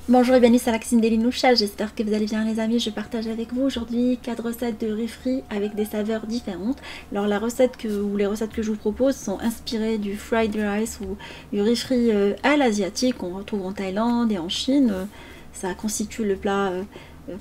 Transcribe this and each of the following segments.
Bonjour et bienvenue sur la cuisine des Linoucha, j'espère que vous allez bien les amis. Je partage avec vous aujourd'hui 4 recettes de riz frit avec des saveurs différentes. Alors les recettes que je vous propose sont inspirées du fried rice ou du riz frit à l'asiatique qu'on retrouve en Thaïlande et en Chine. Ça constitue le plat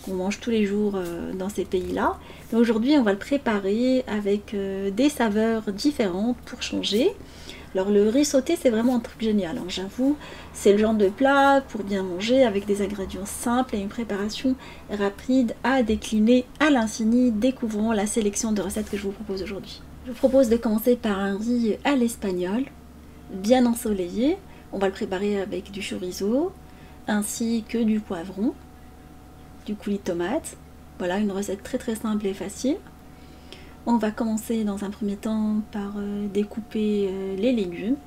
qu'on mange tous les jours dans ces pays-là. Aujourd'hui on va le préparer avec des saveurs différentes pour changer. Alors le riz sauté c'est vraiment un truc génial, hein, j'avoue, c'est le genre de plat pour bien manger avec des ingrédients simples et une préparation rapide à décliner à l'infini. Découvrons la sélection de recettes que je vous propose aujourd'hui. Je vous propose de commencer par un riz à l'espagnol, bien ensoleillé. On va le préparer avec du chorizo ainsi que du poivron, du coulis de tomate. Voilà une recette très simple et facile. On va commencer dans un premier temps par découper les légumes.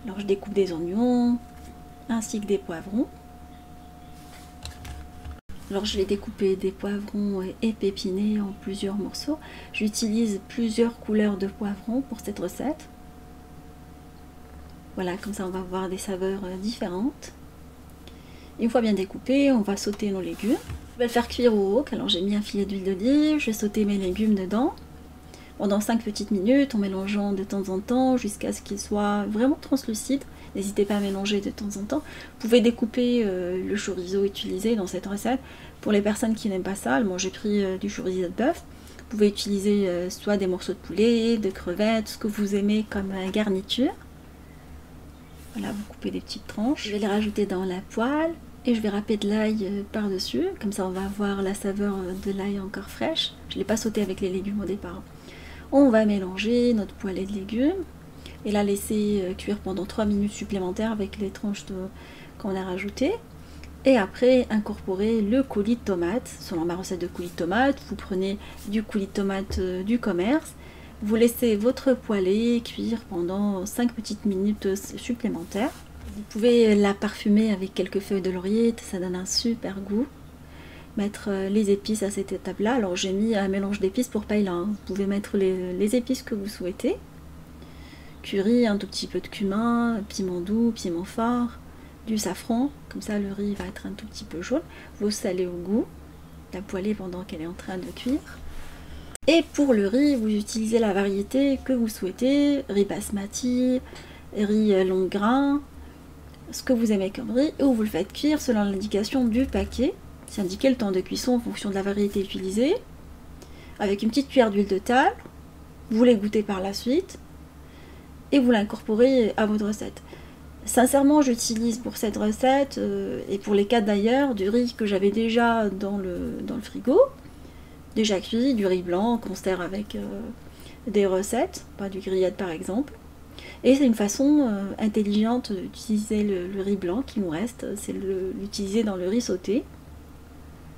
Alors je découpe des oignons ainsi que des poivrons. Alors je vais découper des poivrons épépinés en plusieurs morceaux. J'utilise plusieurs couleurs de poivrons pour cette recette. Voilà, comme ça on va avoir des saveurs différentes. Une fois bien découpé, on va sauter nos légumes. Je vais le faire cuire au wok. Alors j'ai mis un filet d'huile d'olive, je vais sauter mes légumes dedans pendant 5 petites minutes en mélangeant de temps en temps jusqu'à ce qu'ils soient vraiment translucides. N'hésitez pas à mélanger de temps en temps. Vous pouvez découper le chorizo utilisé dans cette recette. Pour les personnes qui n'aiment pas ça, moi j'ai pris du chorizo de bœuf. Vous pouvez utiliser soit des morceaux de poulet, de crevettes, ce que vous aimez comme garniture. Voilà, vous coupez des petites tranches. Je vais les rajouter dans la poêle. Et je vais râper de l'ail par-dessus, comme ça on va avoir la saveur de l'ail encore fraîche. Je ne l'ai pas sauté avec les légumes au départ. On va mélanger notre poêlée de légumes et la laisser cuire pendant 3 minutes supplémentaires avec les tranches qu'on a rajoutées. Et après incorporer le coulis de tomate. Selon ma recette de coulis de tomate, vous prenez du coulis de tomate du commerce. Vous laissez votre poêlée cuire pendant 5 petites minutes supplémentaires. Vous pouvez la parfumer avec quelques feuilles de laurier, ça donne un super goût. Mettre les épices à cette étape-là. Alors j'ai mis un mélange d'épices pour paella. Hein. Vous pouvez mettre les épices que vous souhaitez. Curry, un tout petit peu de cumin, piment doux, piment fort, du safran. Comme ça le riz va être un tout petit peu jaune. Vous salez au goût. La poêlée pendant qu'elle est en train de cuire. Et pour le riz, vous utilisez la variété que vous souhaitez. Riz basmati, riz long grain, ce que vous aimez comme riz, et vous le faites cuire selon l'indication du paquet. C'est indiqué le temps de cuisson en fonction de la variété utilisée, avec une petite cuillère d'huile de table. Vous les goûtez par la suite et vous l'incorporez à votre recette. Sincèrement, j'utilise pour cette recette et pour les 4 d'ailleurs du riz que j'avais déjà dans le frigo, déjà cuit, du riz blanc qu'on sert avec des recettes, pas du grillade par exemple. Et c'est une façon intelligente d'utiliser le riz blanc qui nous reste, c'est l'utiliser dans le riz sauté.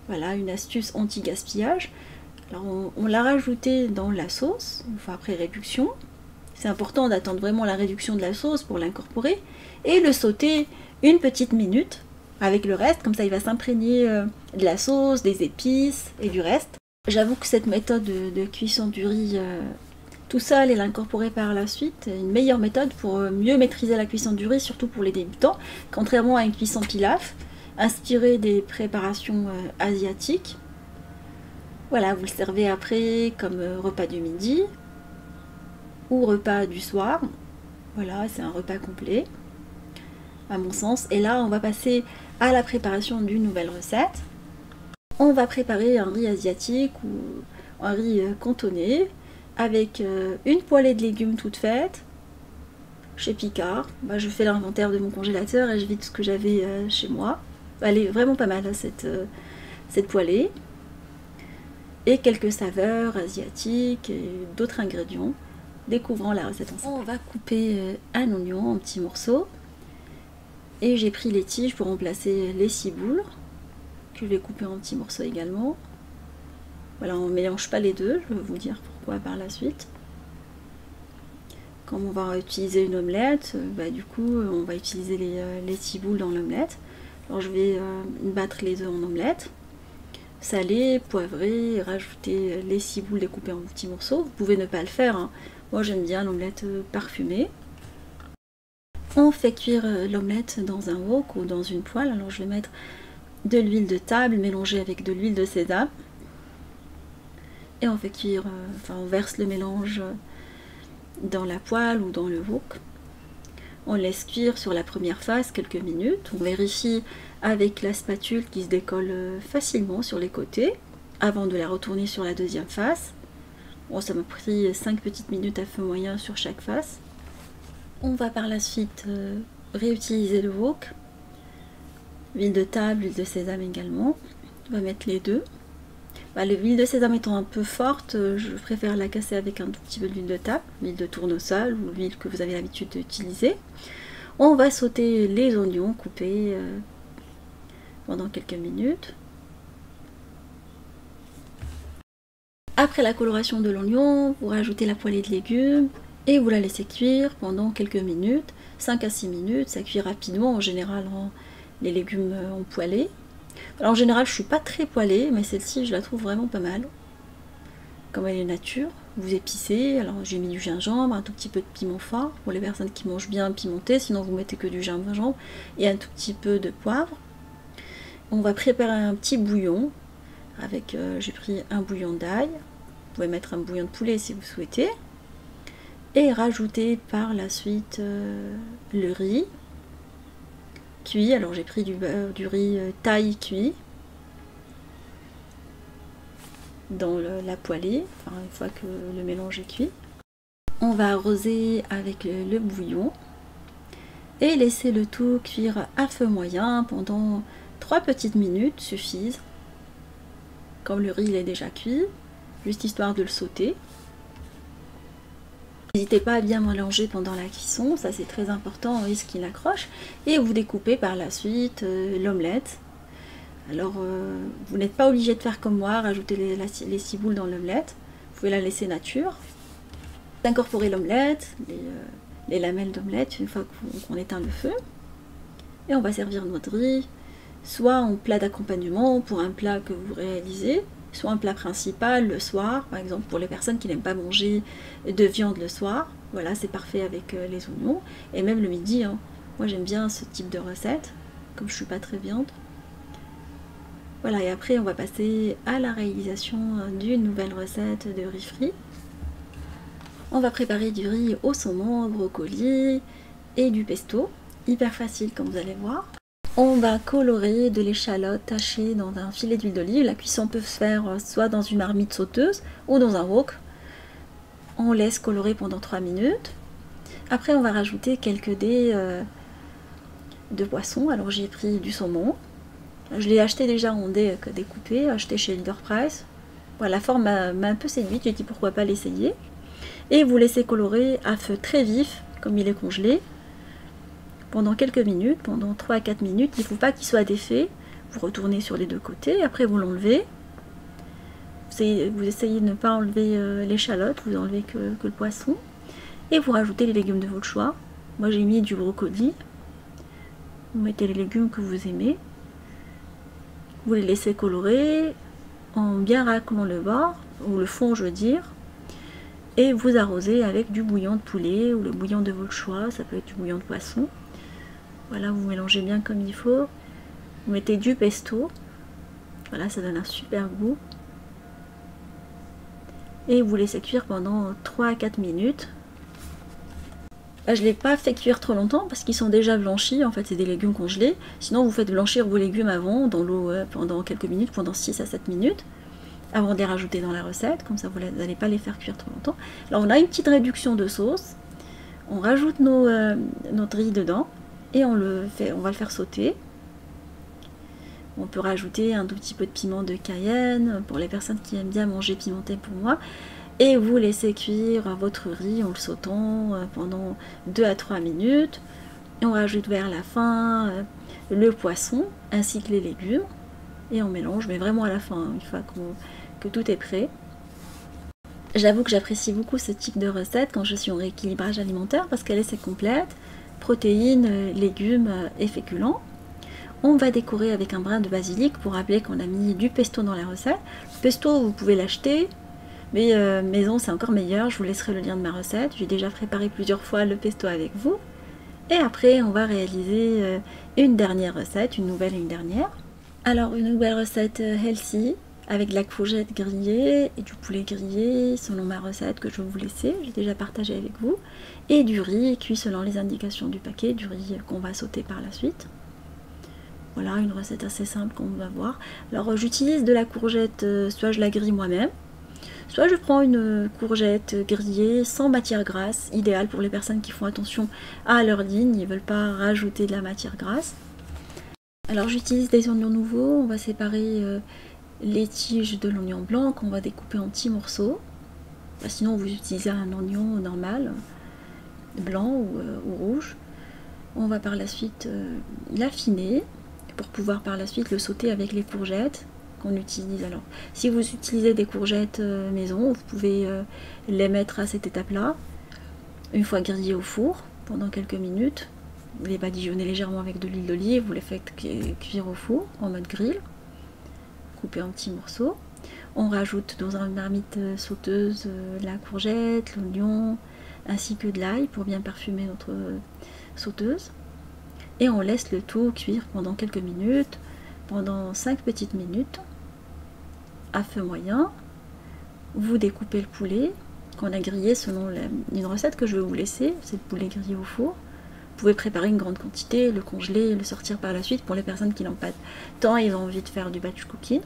Voilà une astuce anti-gaspillage. Alors on l'a rajouté dans la sauce, une fois après réduction. C'est important d'attendre vraiment la réduction de la sauce pour l'incorporer. Et le sauter une petite minute avec le reste, comme ça il va s'imprégner de la sauce, des épices et du reste. J'avoue que cette méthode de cuisson du riz tout seul et l'incorporer par la suite, une meilleure méthode pour mieux maîtriser la cuisson du riz, surtout pour les débutants, contrairement à une cuisson pilaf, inspirée des préparations asiatiques. Voilà, vous le servez après comme repas du midi ou repas du soir. Voilà, c'est un repas complet, à mon sens. Et là, on va passer à la préparation d'une nouvelle recette. On va préparer un riz asiatique ou un riz cantonais, avec une poêlée de légumes toute faite chez Picard. Je fais l'inventaire de mon congélateur et je vide ce que j'avais chez moi. Elle est vraiment pas mal cette poêlée. Et quelques saveurs asiatiques et d'autres ingrédients. Découvrant la recette ensemble. On va couper un oignon en petits morceaux. Et j'ai pris les tiges pour remplacer les ciboules, que je vais couper en petits morceaux également. Voilà, on ne mélange pas les deux, je vais vous dire pourquoi par la suite. Comme on va utiliser une omelette, du coup on va utiliser les ciboules dans l'omelette. Alors je vais battre les œufs en omelette, saler, poivrer, rajouter les ciboules découpées en petits morceaux. Vous pouvez ne pas le faire, hein. Moi j'aime bien l'omelette parfumée. On fait cuire l'omelette dans un wok ou dans une poêle. Alors je vais mettre de l'huile de table mélangée avec de l'huile de sésame. Et on fait cuire, on verse le mélange dans la poêle ou dans le wok. On laisse cuire sur la première face quelques minutes. On vérifie avec la spatule qui se décolle facilement sur les côtés avant de la retourner sur la deuxième face. Bon, ça m'a pris 5 petites minutes à feu moyen sur chaque face. On va par la suite réutiliser le wok. Huile de table, huile de sésame également. On va mettre les deux. L'huile de sésame étant un peu forte, je préfère la casser avec un tout petit peu d'huile de table, l'huile de tournesol ou l'huile que vous avez l'habitude d'utiliser. On va sauter les oignons coupés pendant quelques minutes. Après la coloration de l'oignon, vous rajoutez la poêlée de légumes et vous la laissez cuire pendant quelques minutes, 5 à 6 minutes, ça cuit rapidement en général les légumes en poêlée. Alors en général je suis pas très poêlée, mais celle-ci je la trouve vraiment pas mal. Comme elle est nature, vous épicez, alors j'ai mis du gingembre, un tout petit peu de piment fort pour les personnes qui mangent bien pimenté, sinon vous mettez que du gingembre et un tout petit peu de poivre. On va préparer un petit bouillon avec, j'ai pris un bouillon d'ail, vous pouvez mettre un bouillon de poulet si vous souhaitez, et rajouter par la suite le riz cuit. Alors j'ai pris du riz thaï cuit dans la poêlée, une fois que le mélange est cuit. On va arroser avec le bouillon et laisser le tout cuire à feu moyen pendant 3 petites minutes suffisent. Comme le riz il est déjà cuit, juste histoire de le sauter. N'hésitez pas à bien mélanger pendant la cuisson, ça c'est très important, on risque qu'il accroche. Et vous découpez par la suite l'omelette. Alors vous n'êtes pas obligé de faire comme moi, rajouter les ciboules dans l'omelette. Vous pouvez la laisser nature. Incorporer l'omelette, les lamelles d'omelette une fois qu'on éteint le feu. Et on va servir notre riz, soit en plat d'accompagnement pour un plat que vous réalisez, soit un plat principal le soir, par exemple pour les personnes qui n'aiment pas manger de viande le soir. Voilà, c'est parfait avec les oignons. Et même le midi, hein. Moi j'aime bien ce type de recette, comme je suis pas très viande. Voilà, et après on va passer à la réalisation d'une nouvelle recette de riz frit. On va préparer du riz au saumon, au brocoli et du pesto. Hyper facile comme vous allez voir. On va colorer de l'échalote hachée dans un filet d'huile d'olive. La cuisson peut se faire soit dans une marmite sauteuse ou dans un wok. On laisse colorer pendant 3 minutes. Après on va rajouter quelques dés de poisson. Alors j'ai pris du saumon. Je l'ai acheté déjà en dés découpés, acheté chez Leader Price. Voilà, la forme m'a un peu séduite, j'ai dit pourquoi pas l'essayer. Et vous laissez colorer à feu très vif, comme il est congelé, pendant quelques minutes, pendant 3 à 4 minutes. Il ne faut pas qu'il soit défait. Vous retournez sur les deux côtés, après vous l'enlevez. Vous essayez de ne pas enlever l'échalote, vous enlevez que le poisson. Et vous rajoutez les légumes de votre choix. Moi j'ai mis du brocoli. Vous mettez les légumes que vous aimez. Vous les laissez colorer en bien raclant le bord, ou le fond je veux dire. Et vous arrosez avec du bouillon de poulet ou le bouillon de votre choix, ça peut être du bouillon de poisson. Voilà, vous mélangez bien comme il faut. Vous mettez du pesto. Voilà, ça donne un super goût. Et vous laissez cuire pendant 3 à 4 minutes. Là, je ne l'ai pas fait cuire trop longtemps parce qu'ils sont déjà blanchis. En fait, c'est des légumes congelés. Sinon, vous faites blanchir vos légumes avant, dans l'eau pendant quelques minutes, pendant 6 à 7 minutes, avant de les rajouter dans la recette. Comme ça, vous n'allez pas les faire cuire trop longtemps. Alors, on a une petite réduction de sauce. On rajoute notre riz dedans et on va le faire sauter. On peut rajouter un tout petit peu de piment de Cayenne pour les personnes qui aiment bien manger pimenté pour moi. Et vous laissez cuire votre riz en le sautant pendant 2 à 3 minutes. Et on rajoute vers la fin le poisson ainsi que les légumes. Et on mélange, mais vraiment à la fin, une fois que tout est prêt. J'avoue que j'apprécie beaucoup ce type de recette quand je suis en rééquilibrage alimentaire parce qu'elle est assez complète. Protéines, légumes et féculents. On va décorer avec un brin de basilic pour rappeler qu'on a mis du pesto dans la recette. Le pesto, vous pouvez l'acheter, mais maison c'est encore meilleur. Je vous laisserai le lien de ma recette. J'ai déjà préparé plusieurs fois le pesto avec vous. Et après, on va réaliser une dernière recette, une nouvelle et une dernière. Alors, une nouvelle recette healthy, avec de la courgette grillée et du poulet grillé, selon ma recette que je vais vous laisser, j'ai déjà partagé avec vous, et du riz cuit selon les indications du paquet, du riz qu'on va sauter par la suite. Voilà, une recette assez simple qu'on va voir. Alors, j'utilise de la courgette, soit je la grille moi-même, soit je prends une courgette grillée sans matière grasse, idéal pour les personnes qui font attention à leur ligne, ils ne veulent pas rajouter de la matière grasse. Alors j'utilise des oignons nouveaux, on va séparer les tiges de l'oignon blanc qu'on va découper en petits morceaux. Sinon vous utilisez un oignon normal, blanc ou rouge. On va par la suite l'affiner pour pouvoir par la suite le sauter avec les courgettes qu'on utilise. Alors si vous utilisez des courgettes maison, vous pouvez les mettre à cette étape-là, une fois grillées au four pendant quelques minutes. Vous les badigeonnez légèrement avec de l'huile d'olive, vous les faites cuire au four en mode grill, coupé en petits morceaux. On rajoute dans une marmite sauteuse la courgette, l'oignon, ainsi que de l'ail pour bien parfumer notre sauteuse. Et on laisse le tout cuire pendant quelques minutes, pendant 5 petites minutes, à feu moyen. Vous découpez le poulet qu'on a grillé selon une recette que je vais vous laisser, c'est le poulet grillé au four. Vous pouvez préparer une grande quantité, le congeler et le sortir par la suite pour les personnes qui n'ont pas de temps et ont envie de faire du batch cooking.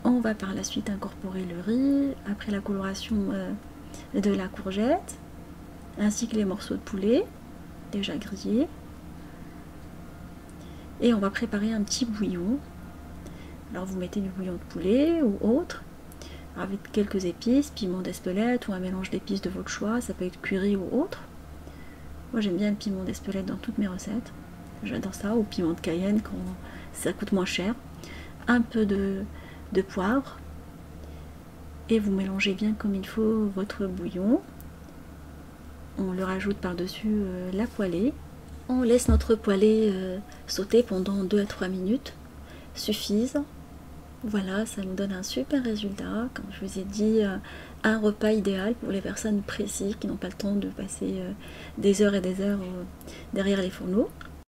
On va par la suite incorporer le riz, après la coloration de la courgette, ainsi que les morceaux de poulet déjà grillés. Et on va préparer un petit bouillon. Alors vous mettez du bouillon de poulet ou autre, avec quelques épices, piment d'Espelette ou un mélange d'épices de votre choix, ça peut être curry ou autre. Moi j'aime bien le piment d'Espelette dans toutes mes recettes, j'adore ça, ou piment de Cayenne quand ça coûte moins cher. Un peu de poivre, et vous mélangez bien comme il faut votre bouillon. On le rajoute par-dessus la poêlée. On laisse notre poêlée sauter pendant 2 à 3 minutes, suffisent. Voilà, ça nous donne un super résultat. Comme je vous ai dit, un repas idéal pour les personnes précises qui n'ont pas le temps de passer des heures et des heures derrière les fourneaux.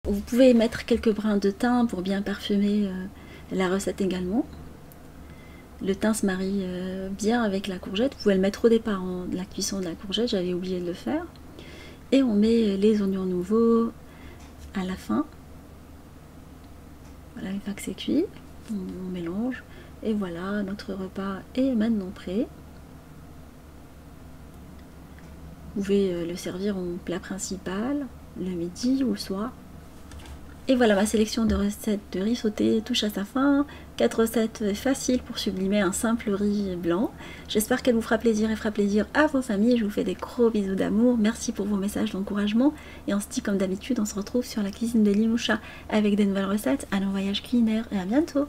Vous pouvez mettre quelques brins de thym pour bien parfumer la recette également. Le thym se marie bien avec la courgette. Vous pouvez le mettre au départ de la cuisson de la courgette, j'avais oublié de le faire. Et on met les oignons nouveaux à la fin. Voilà, une fois que c'est cuit, on mélange. Et voilà, notre repas est maintenant prêt. Vous pouvez le servir en plat principal, le midi ou le soir. Et voilà, ma sélection de recettes de riz sauté touche à sa fin. 4 recettes faciles pour sublimer un simple riz blanc. J'espère qu'elle vous fera plaisir et fera plaisir à vos familles. Je vous fais des gros bisous d'amour. Merci pour vos messages d'encouragement. Et on se dit comme d'habitude, on se retrouve sur la cuisine de Limoucha avec des nouvelles recettes. Allez en voyage culinaire et à bientôt.